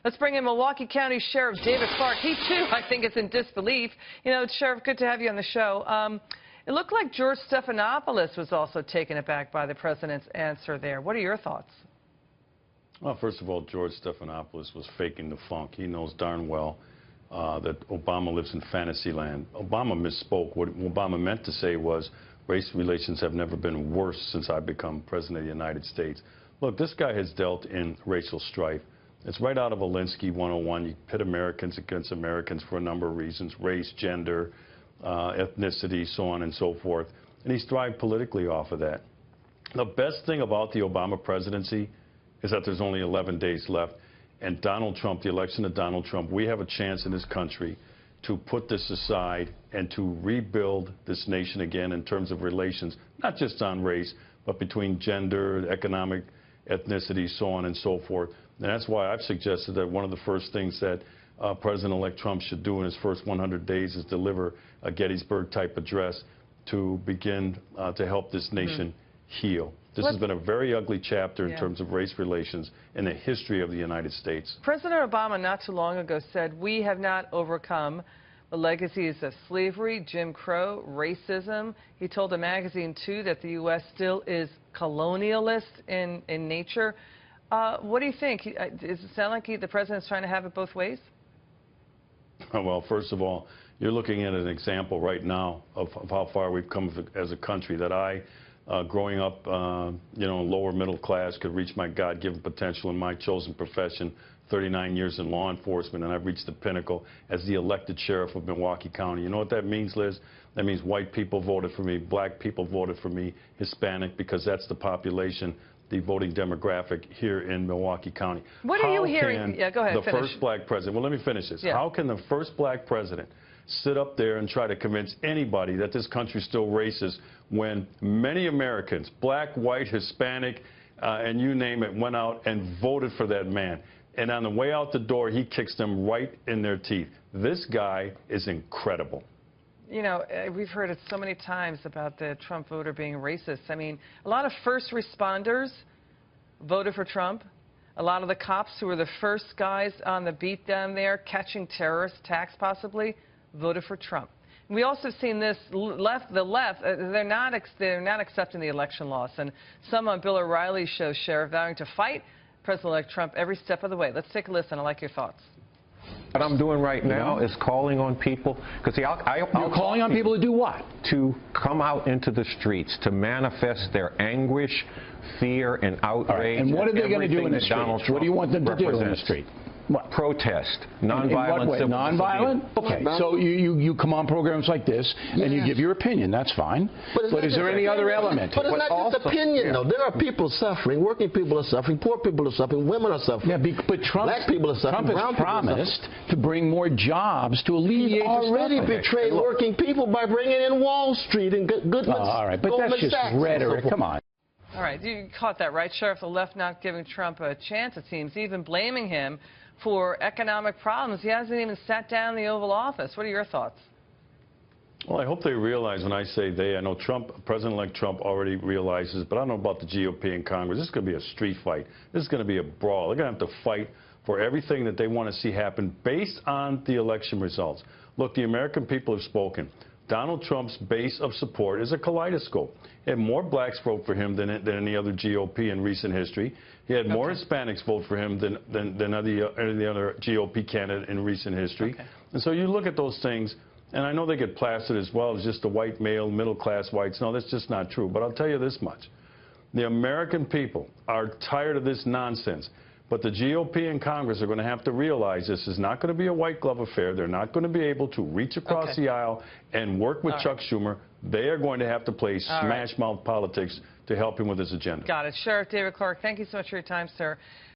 Let's bring in Milwaukee County Sheriff David Clarke. He, too, I think, is in disbelief. You know, Sheriff, good to have you on the show. It looked like George Stephanopoulos was also taken aback by the president's answer there. What are your thoughts? Well, first of all, George Stephanopoulos was faking the funk. He knows darn well that Obama lives in fantasy land. Obama misspoke. What Obama meant to say was race relations have never been worse since I've become president of the United States. Look, this guy has dealt in racial strife. It's right out of Alinsky 101. You pit Americans against Americans for a number of reasons: race, gender, ethnicity, so on and so forth. And he's thrived politically off of that. The best thing about the Obama presidency is that there's only 11 days left. And Donald Trump, the election of Donald Trump, we have a chance in this country to put this aside and to rebuild this nation again in terms of relations, not just on race, but between gender, economic, ethnicity, so on and so forth. And that's why I've suggested that one of the first things that President-elect Trump should do in his first 100 days is deliver a Gettysburg-type address to begin to help this nation heal. This has been a very ugly chapter in terms of race relations in the history of the United States. President Obama not too long ago said, "We have not overcome the legacies of slavery, Jim Crow, racism." He told a magazine, too, that the U.S. still is colonialist in nature. What do you think? Does it sound like the president's trying to have it both ways? Well, first of all, you're looking at an example right now of how far we've come as a country, that I, growing up, lower middle class, could reach my God-given potential in my chosen profession, 39 years in law enforcement, and I've reached the pinnacle as the elected sheriff of Milwaukee County. You know what that means, Liz? That means white people voted for me, black people voted for me, Hispanic, because that's the population, the voting demographic here in Milwaukee County. What are you hearing? Yeah, go ahead, finish. The first black president, well, let me finish this. Yeah. How can the first black president sit up there and try to convince anybody that this country's still racist when many Americans, black, white, Hispanic, and you name it, went out and voted for that man? And on the way out the door, he kicks them right in their teeth. This guy is incredible. You know, we've heard it so many times about the Trump voter being racist. I mean, a lot of first responders voted for Trump. A lot of the cops who were the first guys on the beat down there catching terrorist attacks possibly voted for Trump. We also have seen this the left, they're not accepting the election loss. And some on Bill O'Reilly's show, Sheriff, vowing to fight President-elect Trump every step of the way. Let's take a listen. I like your thoughts. What I'm doing right now is calling on people, because you're calling on people to do what? To come out into the streets, to manifest their anguish, fear, and outrage. Right. And what are they going to do in the streets? What do you want them to do in the street? What? Protest. Nonviolent. Nonviolent? Okay. So you come on programs like this and you give your opinion. That's fine. But is there any other element? But it's not just opinion, though. There are people suffering. Working people are suffering. Poor people are suffering. Women are suffering. Yeah, but black people are suffering. Trump has promised to bring more jobs to alleviate the suffering. He's already betrayed working people by bringing in Wall Street and Goodman. All right, but that's just rhetoric. Come on. All right, you caught that right, Sheriff. The left not giving Trump a chance, it seems, even blaming him for economic problems. He hasn't even sat down in the Oval Office. What are your thoughts? Well, I hope they realize when I say they, I know President-elect Trump already realizes, but I don't know about the GOP in Congress. This is going to be a street fight. This is going to be a brawl. They're going to have to fight for everything that they want to see happen based on the election results. Look, the American people have spoken. Donald Trump's base of support is a kaleidoscope. He had more blacks vote for him than any other GOP in recent history. He had more Hispanics vote for him than any other GOP candidate in recent history. And so you look at those things, and I know they get plastered as well as just the white male, middle-class whites. No, that's just not true. But I'll tell you this much. The American people are tired of this nonsense. But the GOP in Congress are going to have to realize this is not going to be a white glove affair. They're not going to be able to reach across the aisle and work with Chuck Schumer. They are going to have to play smash-mouth politics to help him with his agenda. Got it. Sheriff David Clarke, thank you so much for your time, sir.